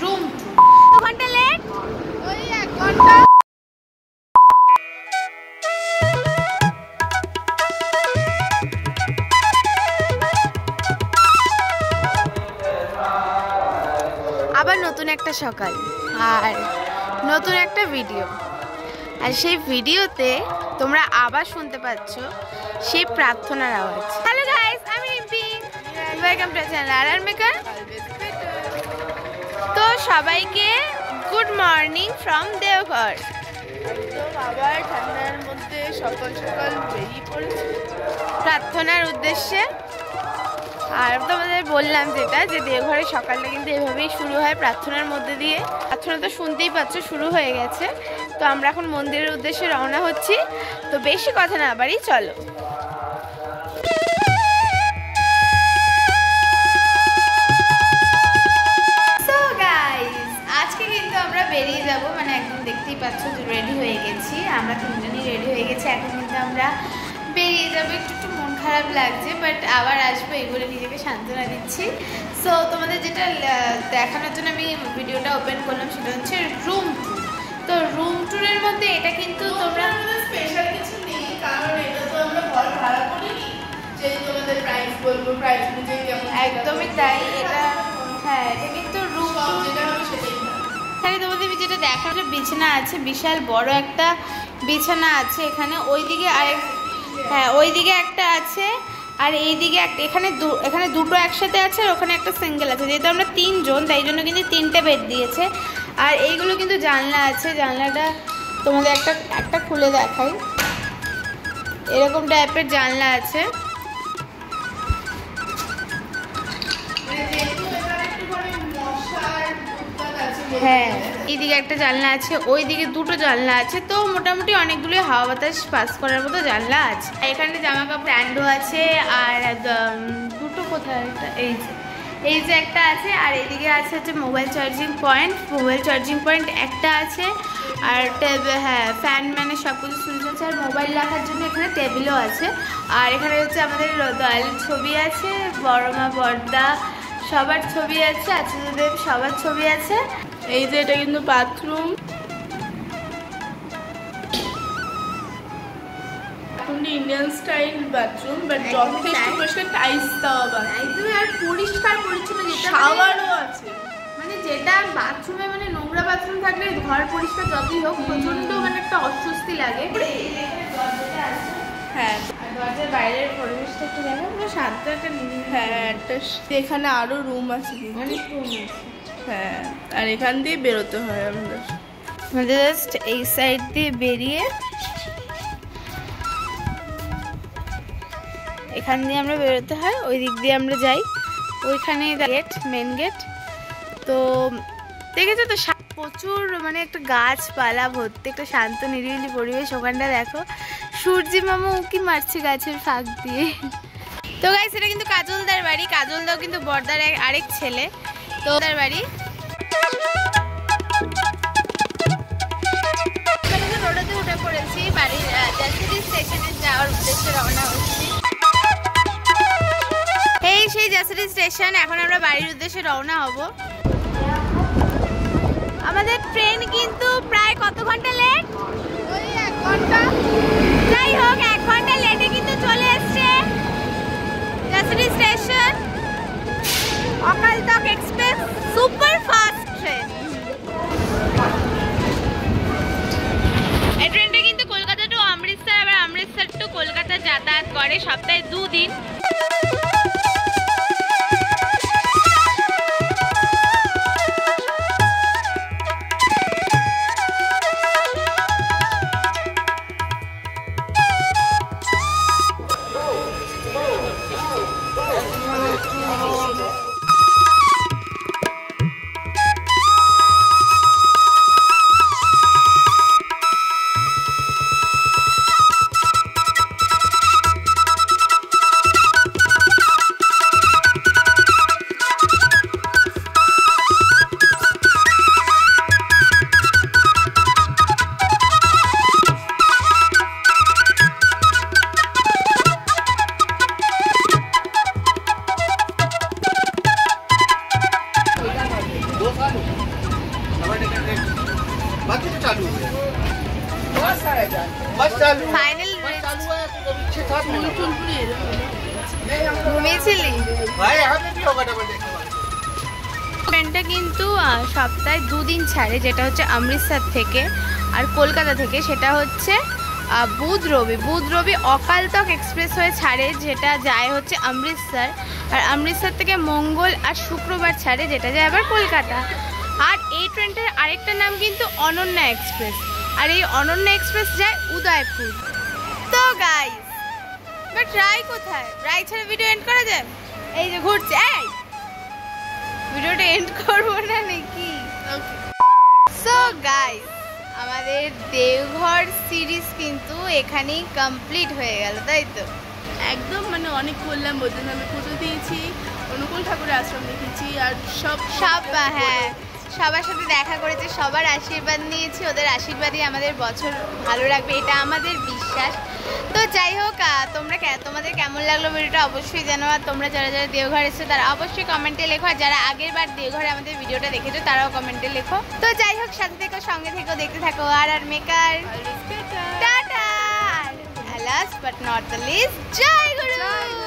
Room ঘন্টা late, ওই 1 ঘন্টা। আবার নতুন একটা সকাল আর নতুন একটা ভিডিও, আর সেই ভিডিওতে তোমরা আবার শুনতে পাচ্ছ সেই প্রার্থনার আওয়াজ। হ্যালো গাইস, আমি Rimpi, welcome to channel R maker. তো সবাইকে গুড মর্নিং ফ্রম দেওঘর। একদম আবার ঠান্ডার মধ্যে সকাল সকাল বেরিয়ে পড়েছি প্রার্থনার উদ্দেশ্যে। আর তোমাদের বললাম যেটা, যে দেওঘরের সকালটা কিন্তু এভাবেই শুরু হয়, প্রার্থনার মধ্যে দিয়ে। প্রার্থনা তো শুনতেই পাচ্ছ শুরু হয়ে গেছে। তো আমরা এখন মন্দিরের উদ্দেশ্যে রওনা হচ্ছি। তো বেশি কথা না বাড়ি, চলো। আজকে কিন্তু আমরা বেরিয়ে যাব, মানে একদম দেখতেই পাচ্ছ যে রেডি হয়ে গেছি, আমরা তিনজনই রেডি হয়ে গেছি। এখন কিন্তু আমরা বেরিয়ে যাবো। একটু মন খারাপ লাগছে, বাট আবার আসবো এই বলে নিজেকে সান্ত্বনা দিচ্ছি। সো তোমাদের যেটা দেখানোর জন্য আমি ভিডিওটা ওপেন করলাম সেটা হচ্ছে রুম ট্যুর। তো রুম ট্যুরের মধ্যে এটা কিন্তু তোমরা স্পেশাল কিছু নেই, কারণ এটা তো আমরা ঘর ভাড়া করিনি যে তোমাদের প্রাইস বলবো, প্রাইস অনুযায়ী কেমন। একদমই তাই। এটা হ্যাঁ, এটা কিন্তু রুম যেটা হবে সেটাই। এখানে তোমাদের যেটা দেখার বিছানা আছে, বিশাল বড় একটা বিছানা আছে এখানে। ওইদিকে আরেক, হ্যাঁ ওইদিকে একটা আছে, আর এইদিকে একটা। এখানে দুটো একসাথে আছে, আর ওখানে একটা সিঙ্গেল আছে। যেহেতু আমরা তিনজন, তাই জন্য কিন্তু 3টে বেড দিয়েছে। আর এইগুলো কিন্তু জানলা আছে। জানলাটা তোমাদের একটা খুলে দেখাই। এরকম টাইপের জানলা আছে। হ্যাঁ, এইদিকে একটা জানলা আছে, ওইদিকে দুটো জানলা আছে। তো মোটামুটি অনেকগুলো হাওয়া বাতাস পাস করার মতো জানলা আছে। এখানে জামা কাপড় স্ট্যান্ডও আছে, আর দুটো কোথায়, এই যে একটা আছে, আর এইদিকে আছে হচ্ছে মোবাইল চার্জিং পয়েন্ট একটা আছে। আর হ্যাঁ, ফ্যান মানে সব কিছু সুইচ আছে, আর মোবাইল রাখার জন্য এখানে টেবিলও আছে। আর এখানে হচ্ছে আমাদের দয়ালের ছবি আছে, বড় মা বড়দা সবার ছবি আছে, আচার্যদেব সবার ছবি আছে। এই যে এটা কিন্তু bathroom, Indian style bathroom, but যথেষ্ট পরিষ্কার, টাইলস দেওয়া বাথরুম, আর পরিষ্কার পরিচ্ছন্ন। যেটা শাওয়ারও আছে, মানে যেটা বাথরুমে মানে নোংরা বাথরুম থাকলে ঘর পরিষ্কার যতই হোক প্রচন্ড মানে একটা অস্বস্তি লাগে। হ্যাঁ, আর দরজার বাইরের পরিবেশটা একটু দেখো, পুরো শান্ত একটা নিরিবিলি। হ্যাঁ একটা এখানে আরো রুম আছে, অনেক রুম আছে। হ্যাঁ, আর এখান দিয়ে বেরোতে হয় আমাদের। জাস্ট এই সাইড দিয়ে বেরিয়ে এখান দিয়ে আমরা বেরোতে হয়, ওই দিক দিয়ে আমরা যাই। ওইখানে গেট, মেন গেট। তো দেখেছো তো প্রচুর মানে একটা গাছপালা ভর্তি, একটা শান্ত নিরিবিলি পরিবেশ। ওখানটা দেখো সূর্যি মামা উঁকি মারছে গাছের ফাঁক দিয়ে। তো গাইস, এটা কিন্তু কাজলদার বাড়ি। কাজলদাও কিন্তু বড়দার আরেক ছেলে। তো তার বাড়ি রোডেতে উঠে পড়েছি, বাড়ির জাসিডি স্টেশনে যাওয়ার উদ্দেশ্যে রওনা হচ্ছি। এই সেই জাসিডি স্টেশন, এখন আমরা বাড়ির উদ্দেশ্যে রওনা হব। আমাদের ট্রেন কিন্তু প্রায় কত ঘন্টা লেট, ওই 1 ঘন্টা। যাই হোক 1 ঘন্টা লেটে কিন্তু চলে এসছে Jasidih station. Akal Takht express super fast train. এই ট্রেনটা কিন্তু কলকাতা টু অমৃতসর, আবার অমৃতসর টু কলকাতা যাতায়াত করে সপ্তাহে 2 দিন। ফাইনাল ঘুমিয়েছিলি? ট্রেনটা কিন্তু সপ্তাহে 2 দিন ছাড়ে, যেটা হচ্ছে অমৃতসর থেকে আর কলকাতা থেকে। সেটা হচ্ছে বুধ রবি অকালতক এক্সপ্রেস হয়ে ছাড়ে, যেটা যায় হচ্ছে অমৃতসর। আর অমৃতসর থেকে মঙ্গল আর শুক্রবার ছাড়ে, যেটা যায় আবার কলকাতা। আর এই ট্রেনটার আরেকটা নাম কিন্তু অনন্যা এক্সপ্রেস। আর এই অনন্যা এক্সপ্রেস যায় উদয়পুর। তো গাইস, বাট রায় কোথায়? রায় ছাড়া ভিডিও এন্ড করা যায়? এই যে ঘুরছে, এই ভিডিওটা এন্ড করবো না নাকি? সো গাইস, আমাদের দেওঘর সিরিজ কিন্তু এখানেই কমপ্লিট হয়ে গেল, তাই তো? একদম মানে অনেক করলাম, বৈদ্যনাথে পুজো দিয়েছি, অনুকূল ঠাকুরের আশ্রম দেখেছি, আর সব হ্যাঁ, সবার সাথে দেখা করেছে, সবার আশীর্বাদ নিয়েছি। ওদের আশীর্বাদই আমাদের বছর ভালো রাখবে, এটা আমাদের বিশ্বাস। তো যাই হোক, তোমাদের কেমন লাগলো ভিডিওটা অবশ্যই জানো। আর তোমরা যারা যারা দেওঘর এসেছো তারা অবশ্যই কমেন্টে লেখো। আর যারা আগের বার দেওঘরে আমাদের ভিডিওটা দেখেছো তারাও কমেন্টে লেখো। তো যাই হোক, সাথে থেকো, সঙ্গে থেকো, দেখতে থাকো। আর maker Tata. Last but not the least, জয় গুরু।